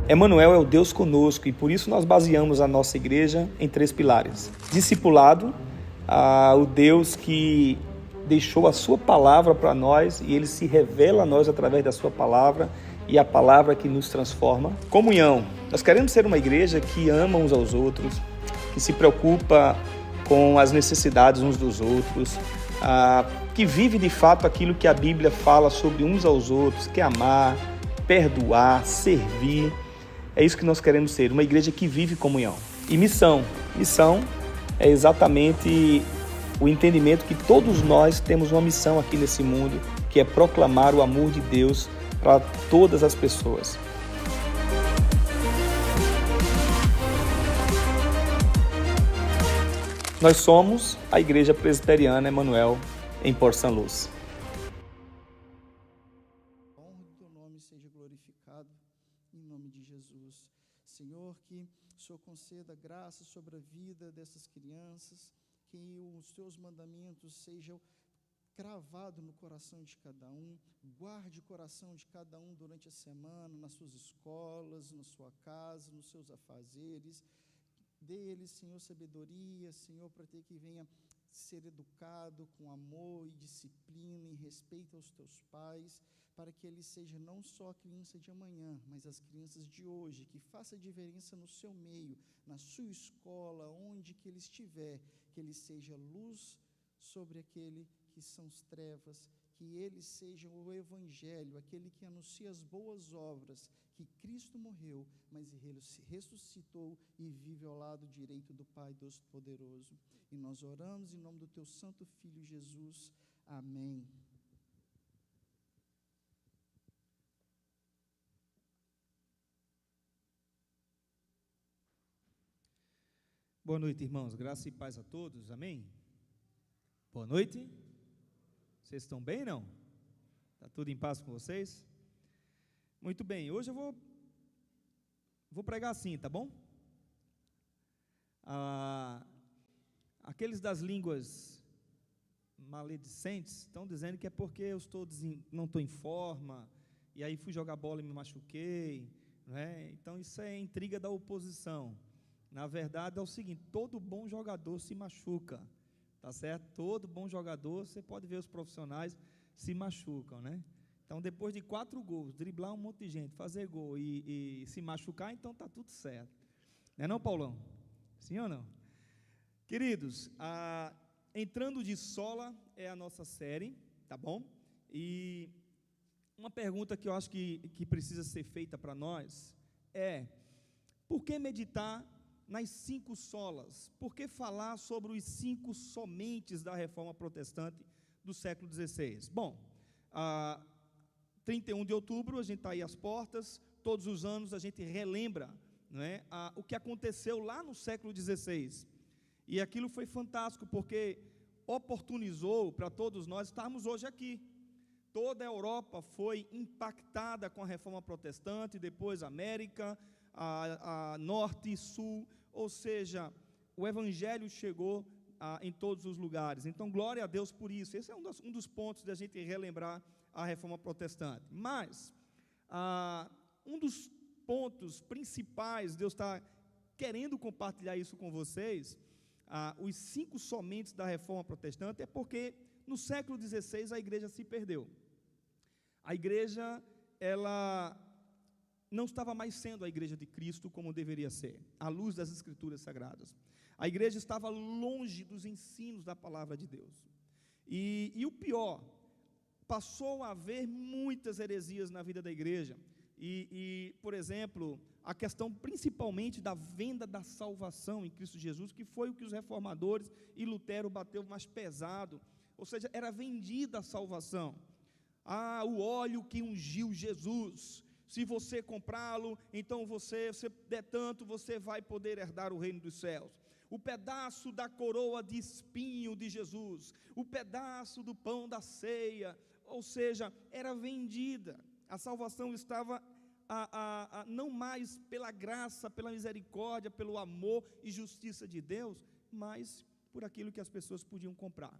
Emanuel é o Deus conosco e por isso nós baseamos a nossa igreja em 3 pilares. Discipulado, o Deus que deixou a sua palavra para nós e ele se revela a nós através da sua palavra e a palavra que nos transforma. Comunhão, nós queremos ser uma igreja que ama uns aos outros, que se preocupa com as necessidades uns dos outros, que vive de fato aquilo que a Bíblia fala sobre uns aos outros, que é amar, perdoar, servir. É isso que nós queremos ser, uma igreja que vive comunhão. E missão. Missão é exatamente o entendimento que todos nós temos uma missão aqui nesse mundo, que é proclamar o amor de Deus para todas as pessoas. Nós somos a Igreja Presbiteriana Emanuel, em Porto São Luz. Honra do teu nome seja glorificado em nome de Jesus. Senhor, que o Senhor conceda graça sobre a vida dessas crianças, que os teus mandamentos sejam cravados no coração de cada um, guarde o coração de cada um durante a semana, nas suas escolas, na sua casa, nos seus afazeres. Dê-lhes, Senhor, sabedoria, Senhor, para ter que venha ser educado com amor e disciplina e respeito aos teus pais, para que ele seja não só a criança de amanhã, mas as crianças de hoje, que faça diferença no seu meio, na sua escola, onde que ele estiver, que ele seja luz sobre aquele que são as trevas, que ele seja o Evangelho, aquele que anuncia as boas obras, que Cristo morreu, mas ele ressuscitou e vive ao lado direito do Pai Todo-Poderoso. E nós oramos em nome do teu santo Filho Jesus. Amém. Boa noite, irmãos. Graça e paz a todos. Amém? Boa noite. Vocês estão bem, não? Está tudo em paz com vocês? Muito bem. Hoje eu vou pregar assim, tá bom? Aqueles das línguas maledicentes estão dizendo que é porque eu não estou em forma, e aí fui jogar bola e me machuquei, né? Então isso é intriga da oposição. Na verdade é o seguinte: todo bom jogador se machuca, tá certo? Todo bom jogador, você pode ver os profissionais, se machucam, né? Então depois de 4 gols, driblar um monte de gente, fazer gol e se machucar, então está tudo certo, não é não, Paulão? Sim ou não? Queridos, entrando de sola é a nossa série, tá bom? E uma pergunta que eu acho que precisa ser feita para nós é: por que meditar nas 5 solas? Por que falar sobre os 5 somentes da Reforma Protestante do século XVI? Bom, 31 de outubro, a gente está aí às portas, todos os anos a gente relembra, não é, o que aconteceu lá no século XVI, e aquilo foi fantástico, porque oportunizou para todos nós estarmos hoje aqui. Toda a Europa foi impactada com a Reforma Protestante, depois a América, a Norte e Sul, ou seja, o Evangelho chegou em todos os lugares. Então, glória a Deus por isso. Esse é um dos pontos da gente relembrar a Reforma Protestante. Mas, um dos pontos principais, Deus está querendo compartilhar isso com vocês, os 5 somentes da Reforma Protestante, é porque no século XVI a igreja se perdeu. A igreja, ela não estava mais sendo a igreja de Cristo como deveria ser, à luz das Escrituras Sagradas. A igreja estava longe dos ensinos da palavra de Deus. E o pior, passou a haver muitas heresias na vida da igreja. Por exemplo, a questão principalmente da venda da salvação em Cristo Jesus, que foi o que os reformadores e Lutero bateu mais pesado, ou seja, era vendida a salvação. O óleo que ungiu Jesus, se você comprá-lo, então você der tanto, você vai poder herdar o reino dos céus. O pedaço da coroa de espinho de Jesus, o pedaço do pão da ceia, ou seja, era vendida. A salvação estava não mais pela graça, pela misericórdia, pelo amor e justiça de Deus, mas por aquilo que as pessoas podiam comprar.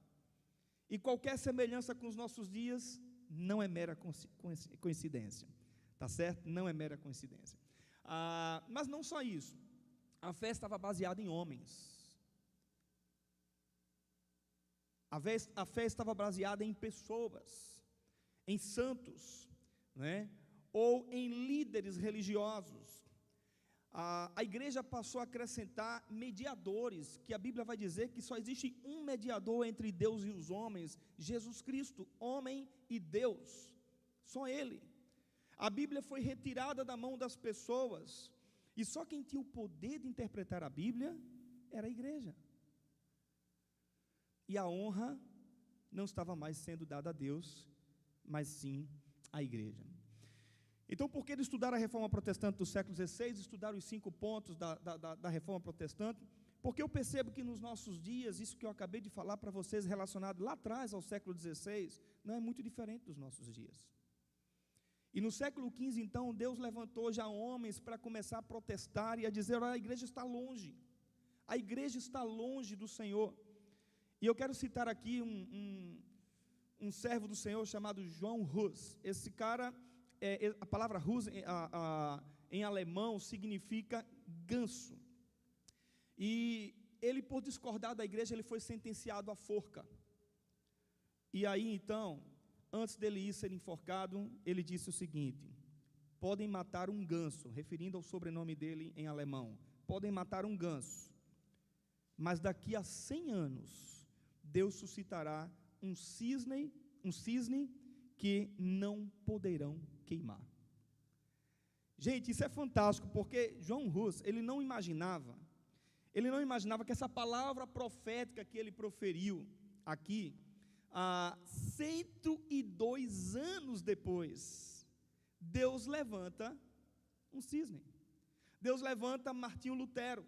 E qualquer semelhança com os nossos dias não é mera coincidência, tá certo? Não é mera coincidência. Mas não só isso, a fé estava baseada em homens. A fé estava baseada em pessoas, em santos, né? Ou em líderes religiosos. A igreja passou a acrescentar mediadores, que a Bíblia vai dizer que só existe um mediador entre Deus e os homens, Jesus Cristo, homem e Deus, só Ele. A Bíblia foi retirada da mão das pessoas, e só quem tinha o poder de interpretar a Bíblia era a igreja. E a honra não estava mais sendo dada a Deus, mas sim à igreja. Então, por que estudar a reforma protestante do século XVI, estudar os 5 pontos da reforma protestante? Porque eu percebo que nos nossos dias, isso que eu acabei de falar para vocês, relacionado lá atrás ao século XVI, não é muito diferente dos nossos dias. E no século XV, então, Deus levantou já homens para começar a protestar e a dizer: a igreja está longe, a igreja está longe do Senhor. E eu quero citar aqui um servo do Senhor chamado João Hus. Esse cara, a palavra Hus em alemão significa ganso. E ele, por discordar da igreja, ele foi sentenciado à forca. E aí então, antes dele ir ser enforcado, ele disse o seguinte: podem matar um ganso, referindo ao sobrenome dele em alemão, podem matar um ganso, mas daqui a 100 anos, Deus suscitará um cisne que não poderão queimar. Gente, isso é fantástico, porque João Hus, ele não imaginava que essa palavra profética que ele proferiu aqui, 102 anos depois, Deus levanta um cisne. Deus levanta Martinho Lutero,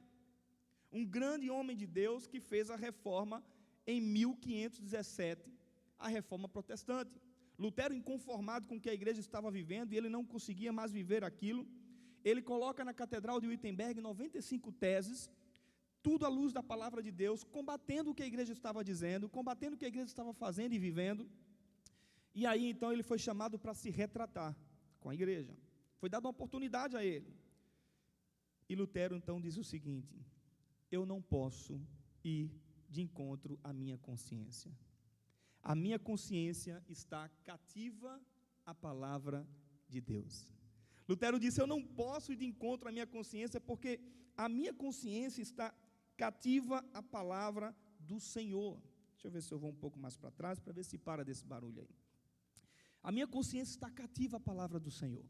um grande homem de Deus que fez a reforma em 1517, a reforma protestante. Lutero, inconformado com o que a igreja estava vivendo, e ele não conseguia mais viver aquilo, ele coloca na Catedral de Wittenberg 95 teses, tudo à luz da palavra de Deus, combatendo o que a igreja estava dizendo, combatendo o que a igreja estava fazendo e vivendo. E aí então ele foi chamado para se retratar com a igreja, foi dada uma oportunidade a ele. E Lutero então diz o seguinte: eu não posso ir de encontro à minha consciência. A minha consciência está cativa à palavra de Deus. Lutero disse: eu não posso ir de encontro à minha consciência, porque a minha consciência está cativa à palavra do Senhor. Deixa eu ver se eu vou um pouco mais para trás, para ver se para desse barulho aí. A minha consciência está cativa à palavra do Senhor.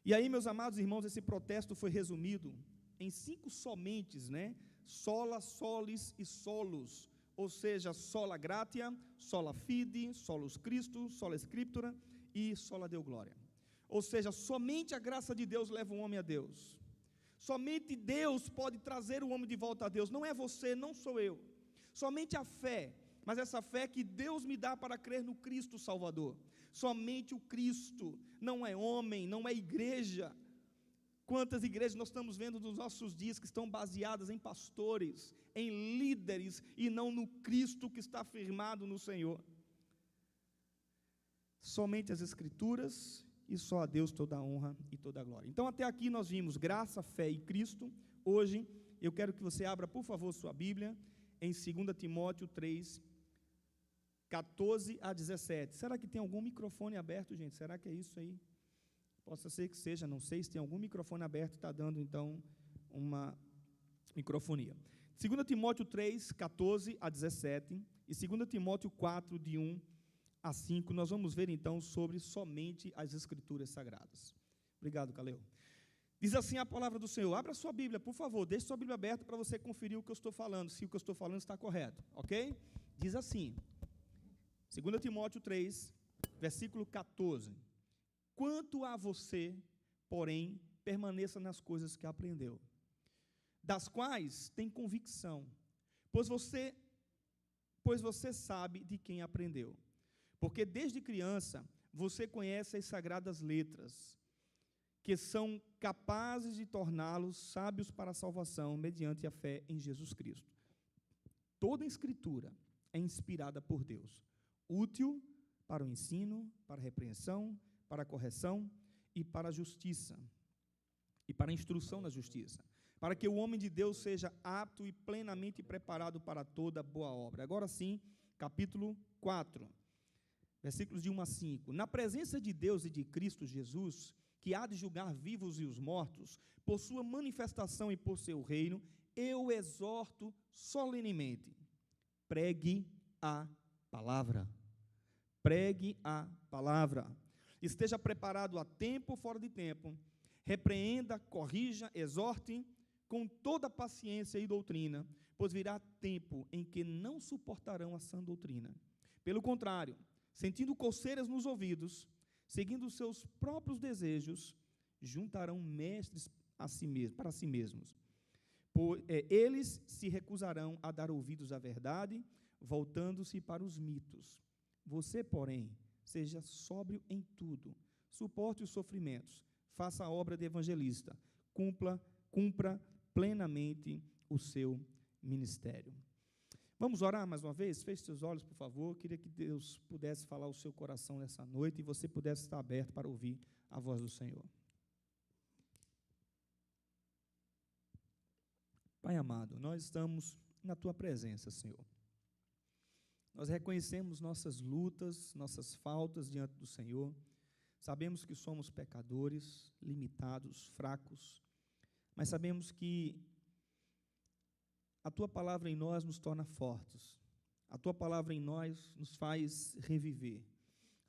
E aí, meus amados irmãos, esse protesto foi resumido em 5 somentes, né? Sola, solis e solus, ou seja, sola gratia, sola fide, solus Christo, sola scriptura e sola Deo glória. Ou seja, somente a graça de Deus leva o homem a Deus. Somente Deus pode trazer o homem de volta a Deus. Não é você, não sou eu. Somente a fé, mas essa fé que Deus me dá para crer no Cristo Salvador. Somente o Cristo, não é homem, não é igreja. Quantas igrejas nós estamos vendo nos nossos dias que estão baseadas em pastores, em líderes, e não no Cristo que está firmado no Senhor. Somente as Escrituras, e só a Deus toda a honra e toda a glória. Então até aqui nós vimos graça, fé e Cristo. Hoje eu quero que você abra, por favor, sua Bíblia em 2 Timóteo 3, 14 a 17. Será que tem algum microfone aberto, gente? Será que é isso aí? Possa ser que seja, não sei se tem algum microfone aberto, está dando então uma microfonia. 2 Timóteo 3, 14 a 17 e 2 Timóteo 4, de 1 a 5, nós vamos ver então sobre somente as Escrituras Sagradas. Obrigado, Caleu. Diz assim a palavra do Senhor. Abra sua Bíblia, por favor, deixe sua Bíblia aberta para você conferir o que eu estou falando, se o que eu estou falando está correto, ok? Diz assim, 2 Timóteo 3, versículo 14. Quanto a você, porém, permaneça nas coisas que aprendeu, das quais tem convicção, pois você sabe de quem aprendeu, porque desde criança você conhece as sagradas letras, que são capazes de torná-los sábios para a salvação, mediante a fé em Jesus Cristo. Toda a Escritura é inspirada por Deus, útil para o ensino, para a repreensão, para a correção e para a justiça, e para a instrução na justiça, para que o homem de Deus seja apto e plenamente preparado para toda boa obra. Agora sim, capítulo 4, versículos de 1 a 5. Na presença de Deus e de Cristo Jesus, que há de julgar vivos e os mortos, por sua manifestação e por seu reino, eu exorto solenemente, pregue a palavra. Pregue a palavra. Esteja preparado a tempo, fora de tempo. Repreenda, corrija, exorte com toda paciência e doutrina, pois virá tempo em que não suportarão a sã doutrina. Pelo contrário, sentindo coceiras nos ouvidos, seguindo os seus próprios desejos, juntarão mestres para si mesmos. Eles se recusarão a dar ouvidos à verdade, voltando-se para os mitos. Você, porém, seja sóbrio em tudo, suporte os sofrimentos, faça a obra de evangelista, cumpra plenamente o seu ministério. Vamos orar mais uma vez? Feche seus olhos, por favor. Queria que Deus pudesse falar ao seu coração nessa noite e você pudesse estar aberto para ouvir a voz do Senhor. Pai amado, nós estamos na Tua presença, Senhor. Nós reconhecemos nossas lutas, nossas faltas diante do Senhor. Sabemos que somos pecadores, limitados, fracos, mas sabemos que a Tua palavra em nós nos torna fortes. A Tua palavra em nós nos faz reviver.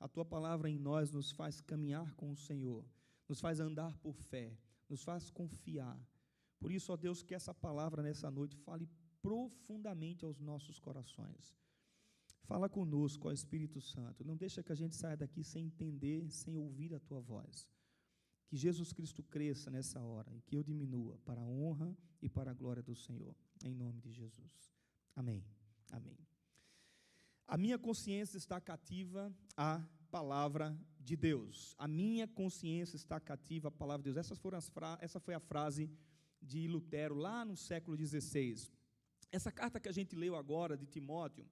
A Tua palavra em nós nos faz caminhar com o Senhor, nos faz andar por fé, nos faz confiar. Por isso, ó Deus, que essa palavra nessa noite fale profundamente aos nossos corações. Fala conosco, ó Espírito Santo. Não deixa que a gente saia daqui sem entender, sem ouvir a Tua voz. Que Jesus Cristo cresça nessa hora e que eu diminua para a honra e para a glória do Senhor. Em nome de Jesus. Amém. Amém. A minha consciência está cativa à palavra de Deus. A minha consciência está cativa à palavra de Deus. Essa foi a frase de Lutero lá no século XVI. Essa carta que a gente leu agora de Timóteo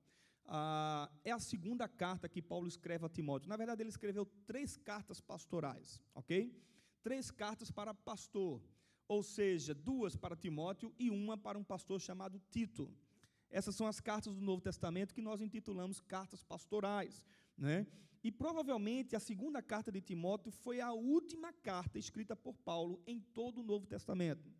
é a segunda carta que Paulo escreve a Timóteo. Na verdade, ele escreveu 3 cartas pastorais, ok? 3 cartas para pastor, ou seja, 2 para Timóteo e 1 para um pastor chamado Tito. Essas são as cartas do Novo Testamento que nós intitulamos cartas pastorais, né? E provavelmente a segunda carta de Timóteo foi a última carta escrita por Paulo em todo o Novo Testamento.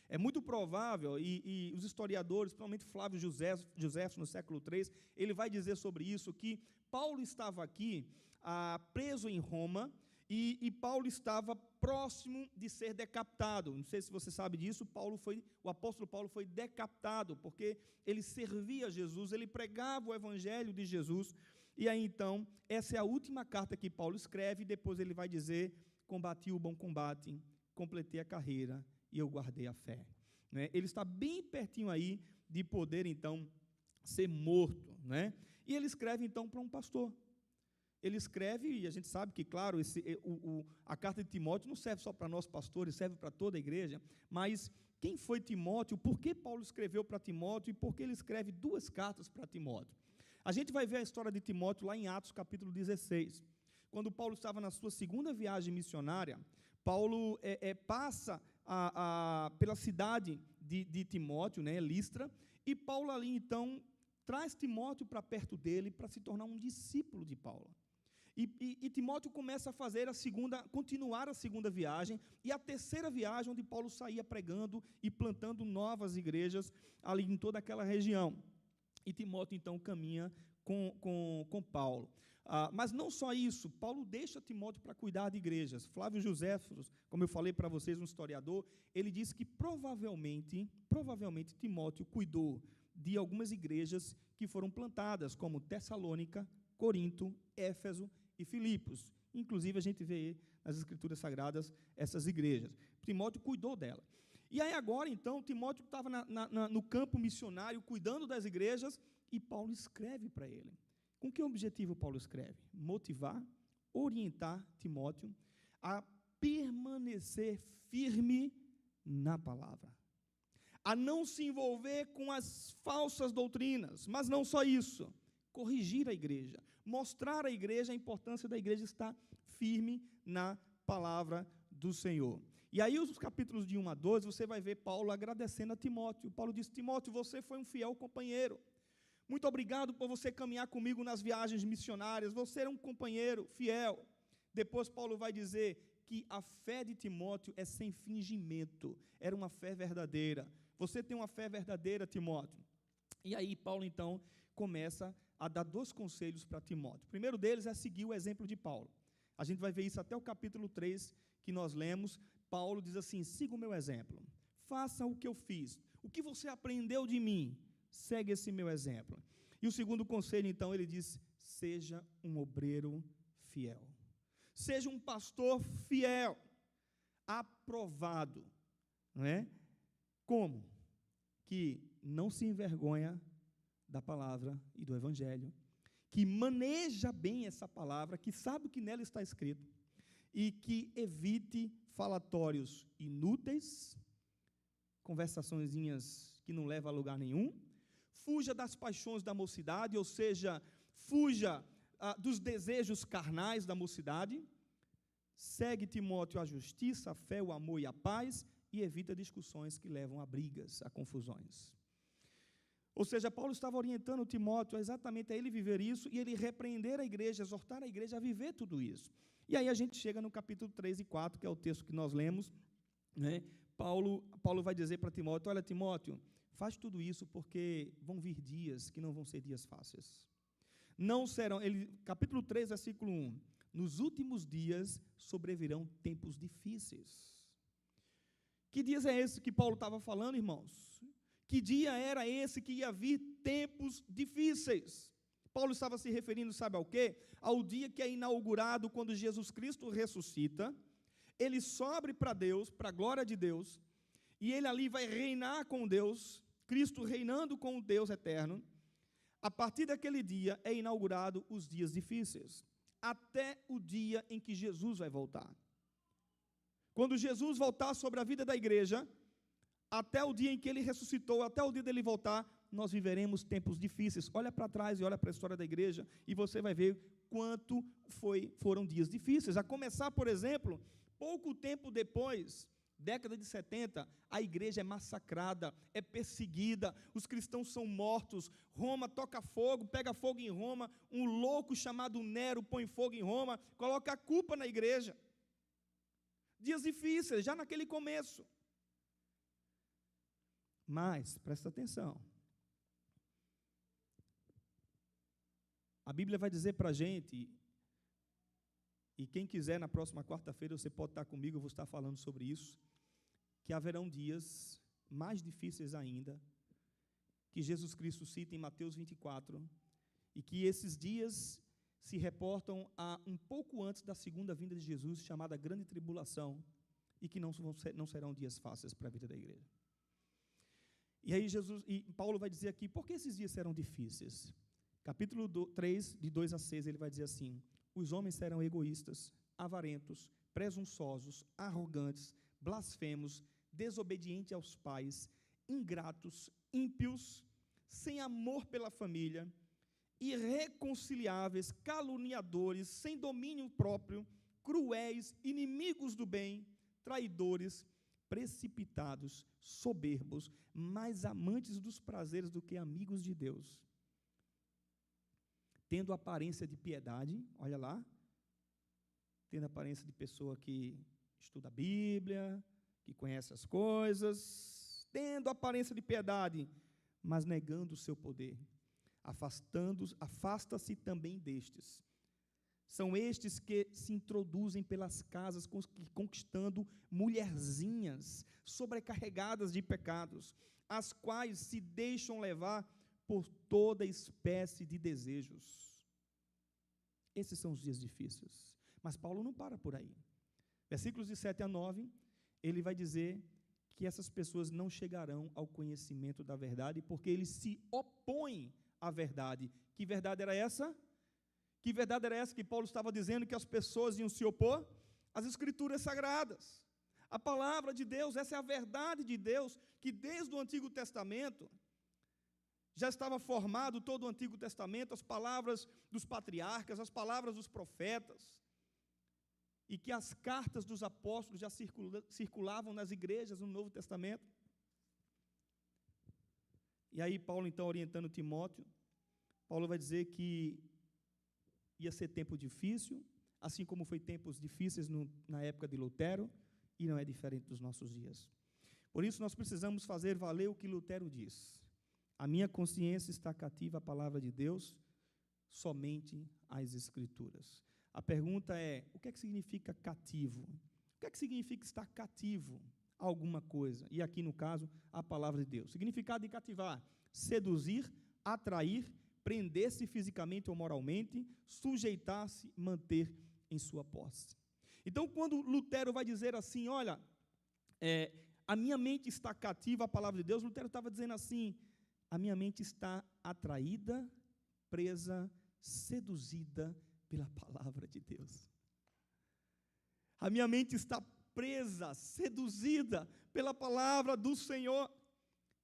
É muito provável, e os historiadores, principalmente Flávio Joséfo, no século III, ele vai dizer sobre isso, que Paulo estava aqui, preso em Roma, e Paulo estava próximo de ser decapitado. Não sei se você sabe disso, o apóstolo Paulo foi decapitado, porque ele servia a Jesus, ele pregava o evangelho de Jesus, e aí então, essa é a última carta que Paulo escreve, e depois ele vai dizer, combati o bom combate, completei a carreira, e eu guardei a fé. Né? Ele está bem pertinho aí de poder, então, ser morto. Né? E ele escreve, então, para um pastor. Ele escreve, e a gente sabe que, claro, a carta de Timóteo não serve só para nós pastores, serve para toda a igreja, mas quem foi Timóteo, por que Paulo escreveu para Timóteo e por que ele escreve 2 cartas para Timóteo? A gente vai ver a história de Timóteo lá em Atos, capítulo 16. Quando Paulo estava na sua segunda viagem missionária, Paulo passa pela cidade de Timóteo, né, Listra, e Paulo ali então traz Timóteo para perto dele para se tornar um discípulo de Paulo. E Timóteo começa a continuar a segunda viagem e a terceira viagem, onde Paulo saía pregando e plantando novas igrejas ali em toda aquela região. E Timóteo então caminha com Paulo. Mas não só isso, Paulo deixa Timóteo para cuidar de igrejas. Flávio Joséfo, como eu falei para vocês, um historiador, ele disse que provavelmente Timóteo cuidou de algumas igrejas que foram plantadas, como Tessalônica, Corinto, Éfeso e Filipos. Inclusive, a gente vê nas Escrituras Sagradas essas igrejas. Timóteo cuidou dela. E aí agora, então, Timóteo estava no campo missionário, cuidando das igrejas, e Paulo escreve para ele. Com que objetivo Paulo escreve? Motivar, orientar Timóteo a permanecer firme na palavra, a não se envolver com as falsas doutrinas, mas não só isso, corrigir a igreja, mostrar à igreja a importância da igreja estar firme na palavra do Senhor. E aí, os capítulos de 1 a 12, você vai ver Paulo agradecendo a Timóteo. Paulo diz: Timóteo, você foi um fiel companheiro. Muito obrigado por você caminhar comigo nas viagens missionárias. Você era um companheiro fiel. Depois, Paulo vai dizer que a fé de Timóteo é sem fingimento. Era uma fé verdadeira. Você tem uma fé verdadeira, Timóteo. E aí, Paulo, então, começa a dar 2 conselhos para Timóteo. O primeiro deles é seguir o exemplo de Paulo. A gente vai ver isso até o capítulo 3, que nós lemos. Paulo diz assim: siga o meu exemplo, faça o que eu fiz, o que você aprendeu de mim, segue esse meu exemplo. E o segundo conselho, então, ele diz: seja um obreiro fiel, seja um pastor fiel, aprovado, não é? Como? Que não se envergonha da palavra e do evangelho, que maneja bem essa palavra, que sabe o que nela está escrito, e que evite falatórios inúteis, conversaçõezinhas que não levam a lugar nenhum, fuja das paixões da mocidade, ou seja, fuja dos desejos carnais da mocidade, segue, Timóteo, a justiça, a fé, o amor e a paz, e evita discussões que levam a brigas, a confusões. Ou seja, Paulo estava orientando Timóteo exatamente a ele viver isso, e ele repreender a igreja, exortar a igreja a viver tudo isso. E aí a gente chega no capítulo 3 e 4, que é o texto que nós lemos, né? Paulo vai dizer para Timóteo: olha, Timóteo, faz tudo isso porque vão vir dias que não vão ser dias fáceis. Não serão, capítulo 3, versículo 1, nos últimos dias sobrevirão tempos difíceis. Que dias é esse que Paulo estava falando, irmãos? Que dia era esse que ia vir tempos difíceis? Paulo estava se referindo, sabe ao quê? Ao dia que é inaugurado quando Jesus Cristo ressuscita, ele sobe para Deus, para a glória de Deus, e ele ali vai reinar com Deus, Cristo reinando com o Deus eterno. A partir daquele dia é inaugurado os dias difíceis, até o dia em que Jesus vai voltar. Quando Jesus voltar sobre a vida da igreja, até o dia em que ele ressuscitou, até o dia dele voltar, nós viveremos tempos difíceis. Olha para trás e olha para a história da igreja, e você vai ver quanto foram dias difíceis. A começar, por exemplo, pouco tempo depois, década de 70, a igreja é massacrada, é perseguida, os cristãos são mortos, Roma toca fogo, pega fogo em Roma, um louco chamado Nero põe fogo em Roma, coloca a culpa na igreja. Dias difíceis, já naquele começo. Mas, presta atenção, a Bíblia vai dizer para a gente, e quem quiser, na próxima quarta-feira, você pode estar comigo, eu vou estar falando sobre isso, que haverão dias mais difíceis ainda, que Jesus Cristo cita em Mateus 24, e que esses dias se reportam a um pouco antes da segunda vinda de Jesus, chamada Grande Tribulação, e que não serão dias fáceis para a vida da igreja. E aí Paulo vai dizer aqui, por que esses dias serão difíceis? Capítulo 3, de 2 a 6, ele vai dizer assim: os homens serão egoístas, avarentos, presunçosos, arrogantes, blasfemos, desobedientes aos pais, ingratos, ímpios, sem amor pela família, irreconciliáveis, caluniadores, sem domínio próprio, cruéis, inimigos do bem, traidores, precipitados, soberbos, mais amantes dos prazeres do que amigos de Deus, tendo aparência de piedade, olha lá, tendo aparência de pessoa que estuda a Bíblia, que conhece as coisas, tendo aparência de piedade, mas negando o seu poder, afasta-se também destes. São estes que se introduzem pelas casas, conquistando mulherzinhas sobrecarregadas de pecados, as quais se deixam levar por toda espécie de desejos. Esses são os dias difíceis. Mas Paulo não para por aí. Versículos de 7 a 9, ele vai dizer que essas pessoas não chegarão ao conhecimento da verdade, porque eles se opõem à verdade. Que verdade era essa? Que verdade era essa que Paulo estava dizendo que as pessoas iam se opor? As Escrituras Sagradas. A palavra de Deus, essa é a verdade de Deus, que desde o Antigo Testamento já estava formado todo o Antigo Testamento, as palavras dos patriarcas, as palavras dos profetas. e que as cartas dos apóstolos já circulavam nas igrejas no Novo Testamento. E aí Paulo, então, orientando Timóteo, Paulo vai dizer que ia ser tempo difícil, assim como foi tempos difíceis na época de Lutero, e não é diferente dos nossos dias. Por isso, nós precisamos fazer valer o que Lutero diz. A minha consciência está cativa à palavra de Deus, somente às Escrituras. A pergunta é, o que é que significa cativo? O que é que significa estar cativo a alguma coisa? E aqui, no caso, a palavra de Deus. Significado de cativar: seduzir, atrair, prender-se fisicamente ou moralmente, sujeitar-se, manter em sua posse. Então, quando Lutero vai dizer assim, olha, a minha mente está cativa à palavra de Deus, Lutero estava dizendo assim, a minha mente está atraída, presa, seduzida pela palavra de Deus. A minha mente está presa, seduzida pela palavra do Senhor.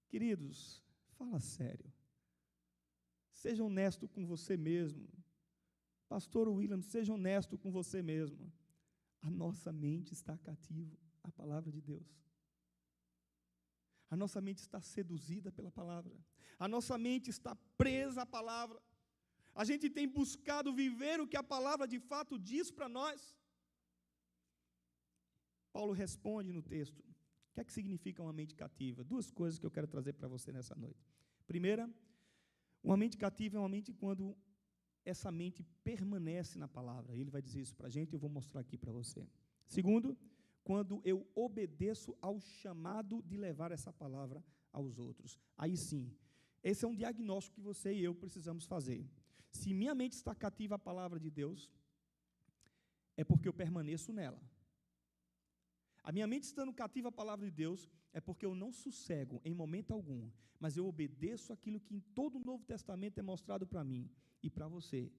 Queridos, fala sério. Seja honesto com você mesmo. Pastor William, seja honesto com você mesmo. A nossa mente está cativa à palavra de Deus. A nossa mente está seduzida pela palavra. A nossa mente está presa à palavra. A gente tem buscado viver o que a palavra de fato diz para nós. Paulo responde no texto. O que é que significa uma mente cativa? Duas coisas que eu quero trazer para você nessa noite. Primeira, uma mente cativa é uma mente quando essa mente permanece na palavra. Ele vai dizer isso para a gente, eu vou mostrar aqui para você. Segundo, quando eu obedeço ao chamado de levar essa palavra aos outros. Aí sim, esse é um diagnóstico que você e eu precisamos fazer. Se minha mente está cativa à palavra de Deus, é porque eu permaneço nela. A minha mente estando cativa à palavra de Deus, é porque eu não sossego em momento algum, mas eu obedeço aquilo que em todo o Novo Testamento é mostrado para mim e para você.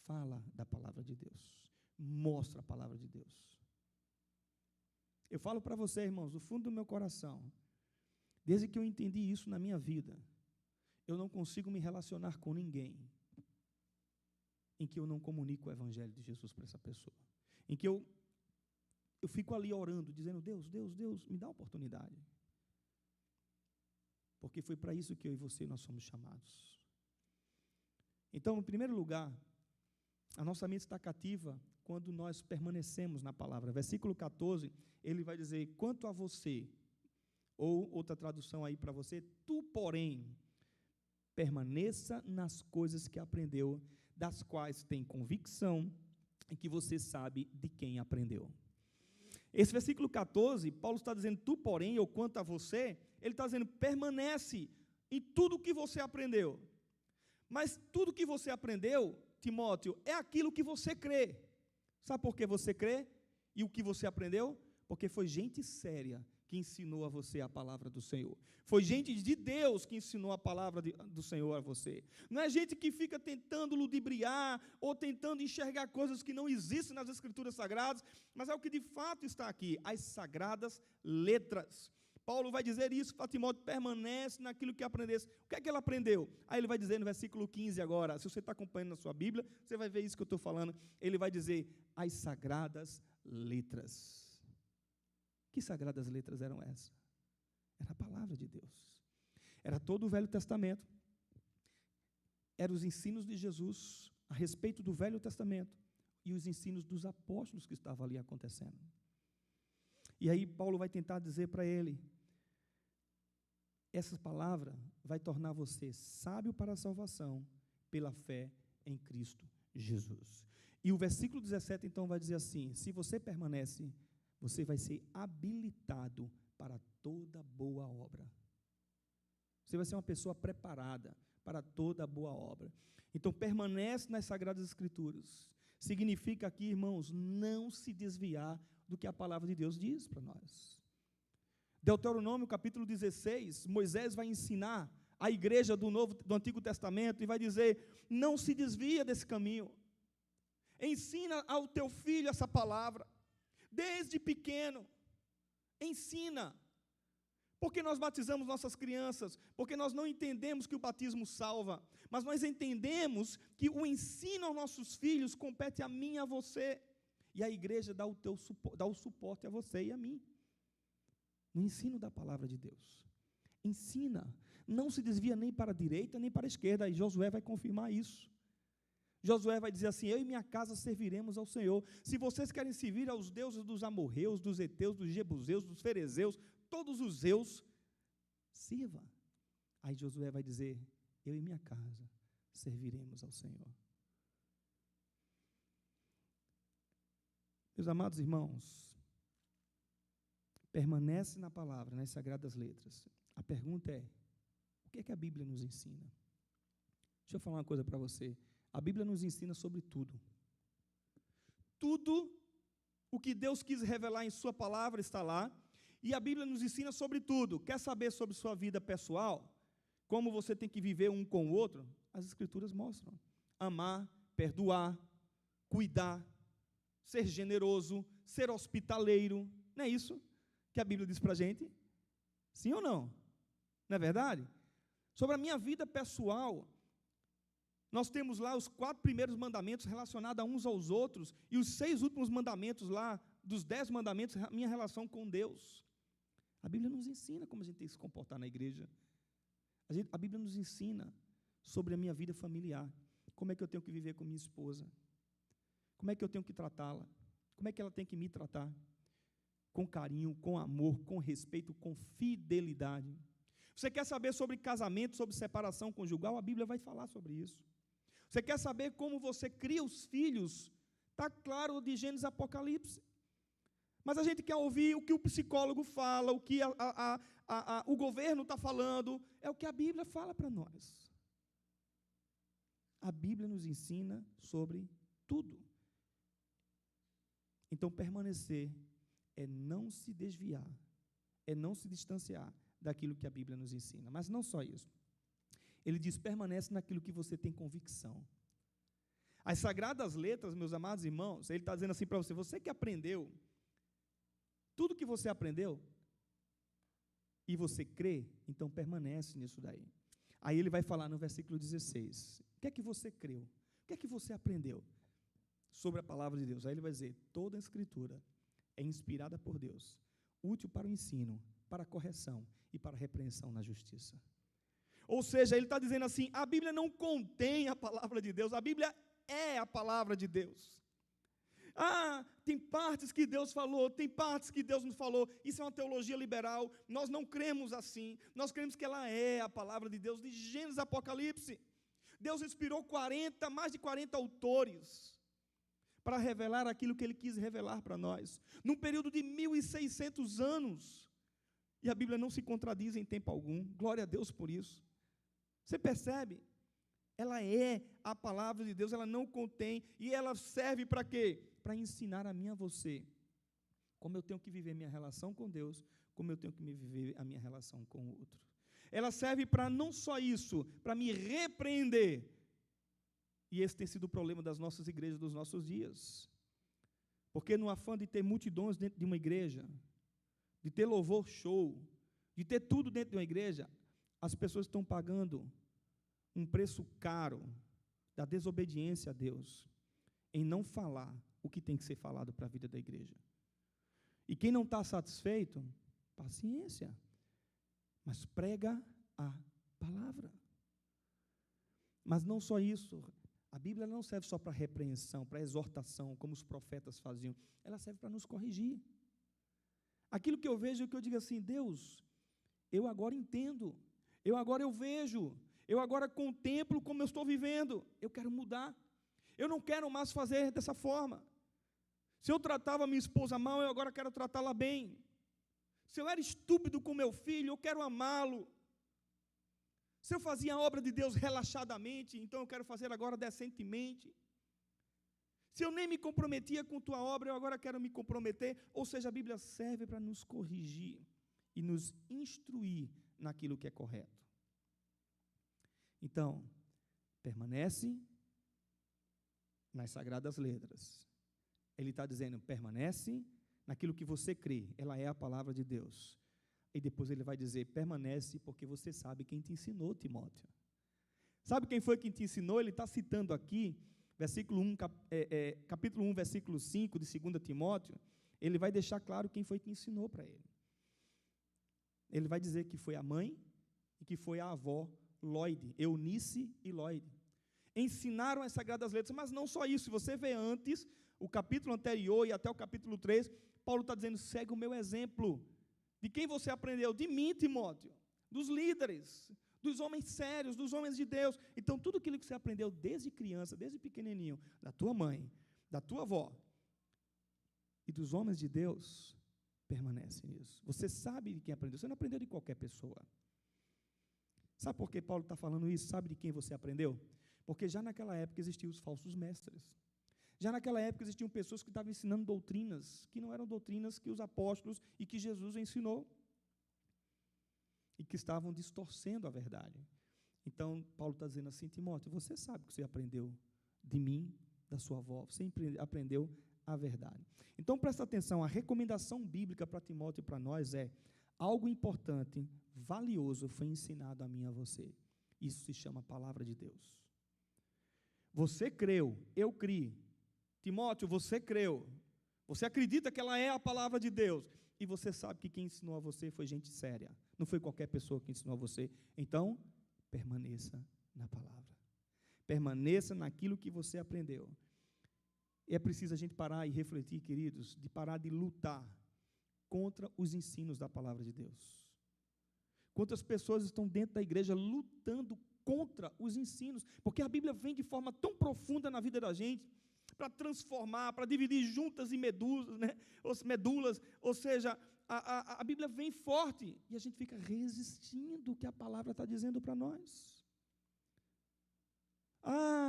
Fala da palavra de Deus. Mostra a palavra de Deus. Eu falo para você, irmãos, do fundo do meu coração, desde que eu entendi isso na minha vida, eu não consigo me relacionar com ninguém em que eu não comunico o Evangelho de Jesus para essa pessoa. Em que eu fico ali orando, dizendo, Deus, me dá uma oportunidade. Porque foi para isso que eu e você nós somos chamados. Então, em primeiro lugar, a nossa mente está cativa quando nós permanecemos na palavra. Versículo 14, ele vai dizer, quanto a você, ou outra tradução aí para você, tu, porém, permaneça nas coisas que aprendeu, das quais tem convicção e que você sabe de quem aprendeu. Esse versículo 14, Paulo está dizendo, tu, porém, ou quanto a você, ele está dizendo, permanece em tudo que você aprendeu. Mas tudo que você aprendeu, Timóteo, é aquilo que você crê. Sabe por que você crê? E o que você aprendeu? Porque foi gente séria que ensinou a você a palavra do Senhor. Foi gente de Deus que ensinou a palavra do Senhor a você. Não é gente que fica tentando ludibriar ou tentando enxergar coisas que não existem nas Escrituras Sagradas, mas é o que de fato está aqui, as sagradas letras. Paulo vai dizer isso para Timóteo, permanece naquilo que aprendesse. O que é que ele aprendeu? Aí ele vai dizer no versículo 15 agora, se você está acompanhando na sua Bíblia, você vai ver isso que eu estou falando. Ele vai dizer, as sagradas letras. Que sagradas letras eram essas? Era a palavra de Deus. Era todo o Velho Testamento. Eram os ensinos de Jesus a respeito do Velho Testamento e os ensinos dos apóstolos que estavam ali acontecendo. E aí Paulo vai tentar dizer para ele, essa palavra vai tornar você sábio para a salvação pela fé em Cristo Jesus. E o versículo 17 então vai dizer assim, se você permanece, você vai ser habilitado para toda boa obra. Você vai ser uma pessoa preparada para toda boa obra. Então, permanece nas Sagradas Escrituras. Significa aqui, irmãos, não se desviar do que a palavra de Deus diz para nós. Deuteronômio, capítulo 16, Moisés vai ensinar a igreja do Antigo Testamento e vai dizer, não se desvia desse caminho. Ensina ao teu filho essa palavra. Desde pequeno, ensina, porque nós batizamos nossas crianças, porque nós não entendemos que o batismo salva, mas nós entendemos que o ensino aos nossos filhos compete a mim e a você, E a igreja dá o suporte a você e a mim. No ensino da palavra de Deus. Ensina. Não se desvia nem para a direita, nem para a esquerda. E Josué vai confirmar isso. Josué vai dizer assim: eu e minha casa serviremos ao Senhor. Se vocês querem servir aos deuses dos amorreus, dos heteus, dos jebuseus, dos ferezeus, todos os zeus, sirva. Aí Josué vai dizer: eu e minha casa serviremos ao Senhor. Meus amados irmãos, permanece na palavra, nas sagradas letras. A pergunta é: o que é que a Bíblia nos ensina? Deixa eu falar uma coisa para você. A Bíblia nos ensina sobre tudo. Tudo o que Deus quis revelar em sua palavra está lá. E a Bíblia nos ensina sobre tudo. Quer saber sobre sua vida pessoal? Como você tem que viver um com o outro? As Escrituras mostram. Amar, perdoar, cuidar, ser generoso, ser hospitaleiro. Não é isso que a Bíblia diz para a gente? Sim ou não? Não é verdade? Sobre a minha vida pessoal, nós temos lá os 4 primeiros mandamentos relacionados a uns aos outros, e os 6 últimos mandamentos lá, dos 10 mandamentos, a minha relação com Deus. A Bíblia nos ensina como a gente tem que se comportar na igreja. A Bíblia nos ensina sobre a minha vida familiar. Como é que eu tenho que viver com minha esposa? Como é que eu tenho que tratá-la? Como é que ela tem que me tratar? Com carinho, com amor, com respeito, com fidelidade. Você quer saber sobre casamento, sobre separação conjugal? A Bíblia vai falar sobre isso. Você quer saber como você cria os filhos? Está claro de Gênesis e Apocalipse. Mas a gente quer ouvir o que o psicólogo fala, o que o governo está falando. É o que a Bíblia fala para nós. A Bíblia nos ensina sobre tudo. Então, permanecer é não se desviar, é não se distanciar daquilo que a Bíblia nos ensina. Mas não só isso. Ele diz: permanece naquilo que você tem convicção. As sagradas letras, meus amados irmãos, ele está dizendo assim para você: você que aprendeu, tudo que você aprendeu, e você crê, então permanece nisso daí. Aí ele vai falar no versículo 16, o que é que você creu? O que é que você aprendeu sobre a palavra de Deus? Aí ele vai dizer: toda a Escritura é inspirada por Deus, útil para o ensino, para a correção e para a repreensão na justiça. Ou seja, ele está dizendo assim: a Bíblia não contém a palavra de Deus, a Bíblia é a palavra de Deus. Tem partes que Deus falou, tem partes que Deus não falou. Isso é uma teologia liberal. Nós não cremos assim. Nós cremos que ela é a palavra de Deus, de Gênesis e Apocalipse. Deus inspirou mais de 40 autores para revelar aquilo que Ele quis revelar para nós, num período de 1.600 anos. E a Bíblia não se contradiz em tempo algum. Glória a Deus por isso. Você percebe? Ela é a palavra de Deus, ela não contém, e ela serve para quê? Para ensinar a mim e a você como eu tenho que viver minha relação com Deus, como eu tenho que viver a minha relação com o outro. Ela serve para não só isso, para me repreender. E esse tem sido o problema das nossas igrejas dos nossos dias. Porque no afã de ter multidões dentro de uma igreja, de ter louvor show, de ter tudo dentro de uma igreja, as pessoas estão pagando um preço caro da desobediência a Deus, em não falar o que tem que ser falado para a vida da igreja. E quem não está satisfeito, paciência, mas prega a palavra. Mas não só isso, a Bíblia não serve só para repreensão, para exortação, como os profetas faziam, ela serve para nos corrigir. Aquilo que eu vejo é que eu digo assim: Deus, eu agora entendo, eu vejo, eu agora contemplo como eu estou vivendo, eu quero mudar, eu não quero mais fazer dessa forma. Se eu tratava minha esposa mal, eu agora quero tratá-la bem. Se eu era estúpido com meu filho, eu quero amá-lo. Se eu fazia a obra de Deus relaxadamente, então eu quero fazer agora decentemente. Se eu nem me comprometia com tua obra, eu agora quero me comprometer. Ou seja, a Bíblia serve para nos corrigir e nos instruir naquilo que é correto. Então, permanece nas sagradas letras. Ele está dizendo: permanece naquilo que você crê, ela é a palavra de Deus. E depois ele vai dizer: permanece porque você sabe quem te ensinou, Timóteo. Sabe quem foi quem te ensinou? Ele está citando aqui capítulo 1, versículo 5 de 2 Timóteo, ele vai deixar claro quem foi que ensinou para ele. Ele vai dizer que foi a mãe e que foi a avó Lloyd, Eunice e Lloyd. Ensinaram as Sagradas Letras, mas não só isso. Se você vê antes, o capítulo anterior e até o capítulo 3, Paulo está dizendo, segue o meu exemplo. De quem você aprendeu? De mim, Timóteo, dos líderes, dos homens sérios, dos homens de Deus. Então, tudo aquilo que você aprendeu desde criança, desde pequenininho, da tua mãe, da tua avó e dos homens de Deus, permanece nisso. Você sabe de quem aprendeu, você não aprendeu de qualquer pessoa. Sabe por que Paulo está falando isso? Sabe de quem você aprendeu? Porque já naquela época existiam os falsos mestres. Já naquela época existiam pessoas que estavam ensinando doutrinas, que não eram doutrinas que os apóstolos e que Jesus ensinou. E que estavam distorcendo a verdade. Então, Paulo está dizendo assim, Timóteo, você sabe que você aprendeu de mim, da sua avó, você aprendeu a verdade. Então, presta atenção, a recomendação bíblica para Timóteo e para nós é, algo importante, valioso, foi ensinado a mim e a você. Isso se chama palavra de Deus. Você creu, eu criei. Timóteo, você creu. Você acredita que ela é a palavra de Deus. E você sabe que quem ensinou a você foi gente séria. Não foi qualquer pessoa que ensinou a você. Então, permaneça na palavra. Permaneça naquilo que você aprendeu. É preciso a gente parar e refletir, queridos, de parar de lutar contra os ensinos da palavra de Deus. Quantas pessoas estão dentro da igreja lutando contra os ensinos? Porque a Bíblia vem de forma tão profunda na vida da gente, para transformar, para dividir juntas e medulas, né? Medulas, ou seja, a Bíblia vem forte, e a gente fica resistindo o que a palavra está dizendo para nós.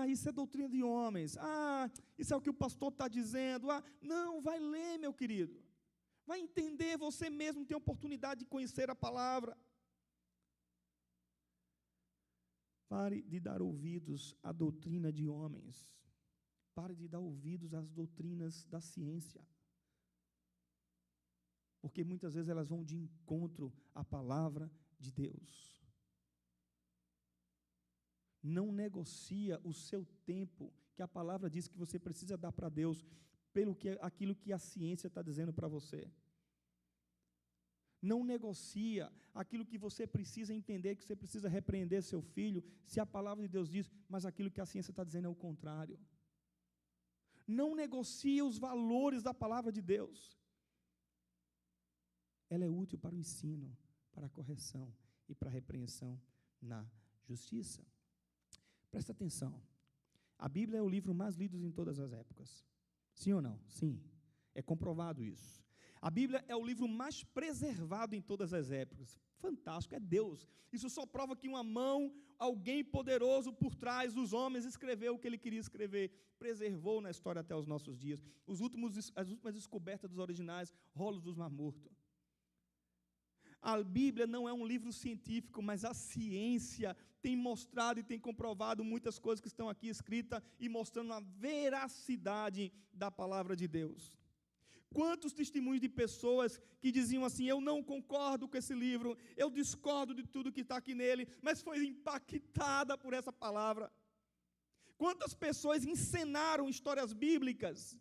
Isso é doutrina de homens, isso é o que o pastor está dizendo, não, vai ler, meu querido, vai entender, você mesmo tem a oportunidade de conhecer a palavra. Pare de dar ouvidos à doutrina de homens. Pare de dar ouvidos às doutrinas da ciência. Porque muitas vezes elas vão de encontro à palavra de Deus. Não negocia o seu tempo, que a palavra diz que você precisa dar para Deus, aquilo que a ciência está dizendo para você. Não negocia aquilo que você precisa entender, que você precisa repreender seu filho, se a palavra de Deus diz, mas aquilo que a ciência está dizendo é o contrário. Não negocia os valores da palavra de Deus. Ela é útil para o ensino, para a correção e para a repreensão na justiça. Presta atenção. A Bíblia é o livro mais lido em todas as épocas. Sim ou não? Sim. É comprovado isso. A Bíblia é o livro mais preservado em todas as épocas. Fantástico, é Deus. Isso só prova que uma mão, alguém poderoso por trás dos homens, escreveu o que ele queria escrever, preservou na história até os nossos dias. As últimas descobertas dos originais, rolos dos Mar Morto. A Bíblia não é um livro científico, mas a ciência tem mostrado e tem comprovado muitas coisas que estão aqui escritas e mostrando a veracidade da palavra de Deus. Quantos testemunhos de pessoas que diziam assim, eu não concordo com esse livro, eu discordo de tudo que está aqui nele, mas foi impactada por essa palavra. Quantas pessoas encenaram histórias bíblicas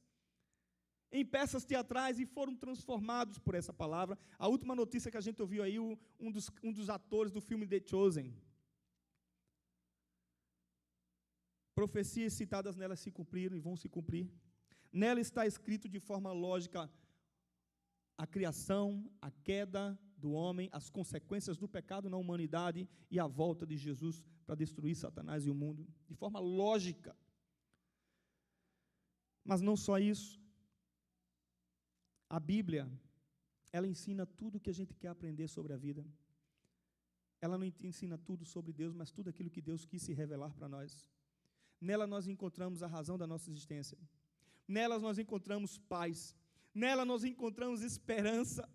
em peças teatrais e foram transformados por essa palavra. A última notícia que a gente ouviu aí, um dos atores do filme The Chosen. Profecias citadas nela se cumpriram e vão se cumprir. Nela está escrito de forma lógica a criação, a queda do homem, as consequências do pecado na humanidade e a volta de Jesus para destruir Satanás e o mundo, de forma lógica. Mas não só isso. A Bíblia, ela ensina tudo o que a gente quer aprender sobre a vida. Ela não ensina tudo sobre Deus, mas tudo aquilo que Deus quis se revelar para nós. Nela nós encontramos a razão da nossa existência. Nela nós encontramos paz. Nela nós encontramos esperança.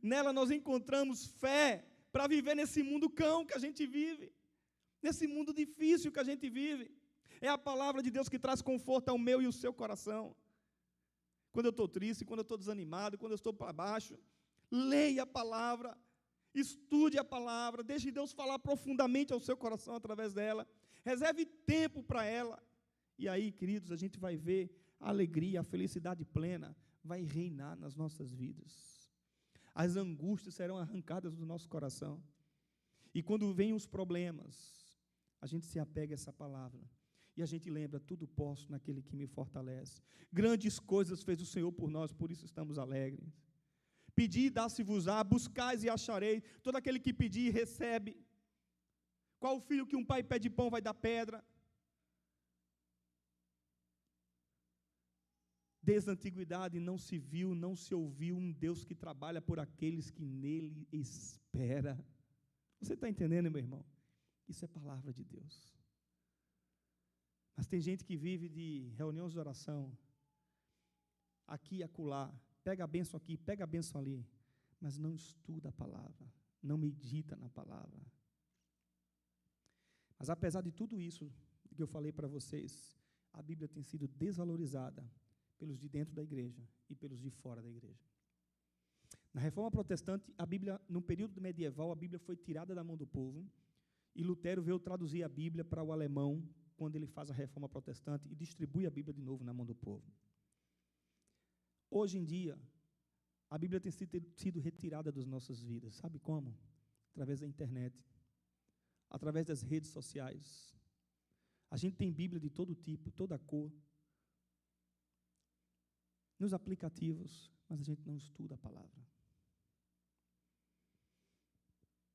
Nela nós encontramos fé para viver nesse mundo cão que a gente vive. Nesse mundo difícil que a gente vive. É a palavra de Deus que traz conforto ao meu e ao seu coração. Quando eu estou triste, quando eu estou desanimado, quando eu estou para baixo, leia a palavra, estude a palavra, deixe Deus falar profundamente ao seu coração através dela, reserve tempo para ela, E aí, queridos, a gente vai ver a alegria, a felicidade plena vai reinar nas nossas vidas. As angústias serão arrancadas do nosso coração. E quando vêm os problemas, a gente se apega a essa palavra. E a gente lembra, tudo posso naquele que me fortalece. Grandes coisas fez o Senhor por nós, por isso estamos alegres. Pedi e dá-se-vos-á, buscais e achareis. Todo aquele que pedir, recebe. Qual o filho que um pai pede pão vai dar pedra? Desde a antiguidade não se viu, não se ouviu um Deus que trabalha por aqueles que nele espera. Você está entendendo, meu irmão? Isso é palavra de Deus. Mas tem gente que vive de reuniões de oração, aqui e acolá, pega a bênção aqui, pega a bênção ali, mas não estuda a palavra, não medita na palavra. Mas apesar de tudo isso que eu falei para vocês, a Bíblia tem sido desvalorizada pelos de dentro da igreja e pelos de fora da igreja. Na Reforma Protestante, a Bíblia, no período medieval, a Bíblia foi tirada da mão do povo, e Lutero veio traduzir a Bíblia para o alemão, quando ele faz a Reforma Protestante, e distribui a Bíblia de novo na mão do povo. Hoje em dia, a Bíblia tem sido retirada das nossas vidas. Sabe como? Através da internet, através das redes sociais. A gente tem Bíblia de todo tipo, toda cor, nos aplicativos, mas a gente não estuda a palavra.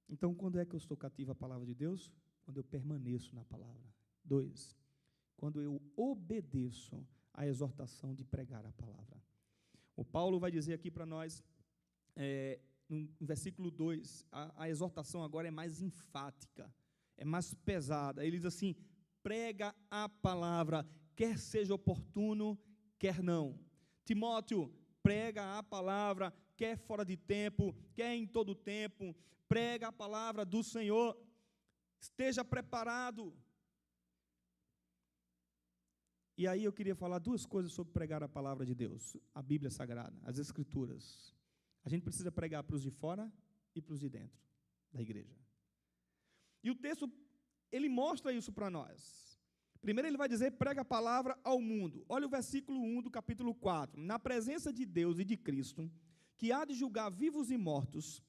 Então, quando é que eu estou cativo à palavra de Deus? Quando eu permaneço na palavra. 2, quando eu obedeço à exortação de pregar a palavra. O Paulo vai dizer aqui para nós, no versículo 2, a exortação agora é mais enfática, é mais pesada. Ele diz assim: prega a palavra, quer seja oportuno, quer não. Timóteo, prega a palavra, quer fora de tempo, quer em todo tempo, prega a palavra do Senhor, esteja preparado. E aí eu queria falar duas coisas sobre pregar a palavra de Deus, a Bíblia Sagrada, as Escrituras. A gente precisa pregar para os de fora e para os de dentro da igreja. E o texto, ele mostra isso para nós. Primeiro ele vai dizer, prega a palavra ao mundo. Olha o versículo 1 do capítulo 4. Na presença de Deus e de Cristo, que há de julgar vivos e mortos,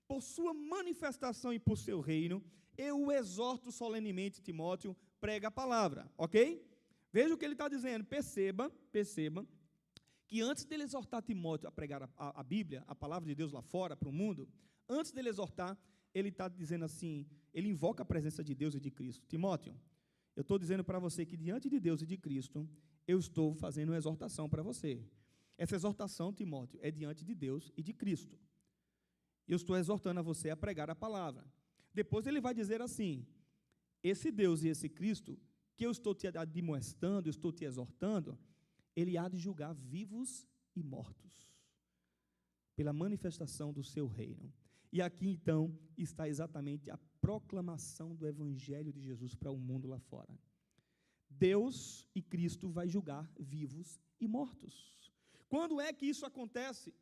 por sua manifestação e por seu reino, eu o exorto solenemente, Timóteo, prega a palavra, ok? Veja o que ele está dizendo, perceba, que antes dele exortar Timóteo a pregar a Bíblia, a palavra de Deus lá fora, para o mundo, antes dele exortar, ele está dizendo assim, ele invoca a presença de Deus e de Cristo. Timóteo, eu estou dizendo para você que diante de Deus e de Cristo, eu estou fazendo uma exortação para você. Essa exortação, Timóteo, é diante de Deus e de Cristo. Eu estou exortando a você a pregar a palavra. Depois ele vai dizer assim, esse Deus e esse Cristo, que eu estou te admoestando, eu estou te exortando, ele há de julgar vivos e mortos, pela manifestação do seu reino. E aqui, então, está exatamente a proclamação do Evangelho de Jesus para o mundo lá fora. Deus e Cristo vai julgar vivos e mortos. Quando é que isso acontece?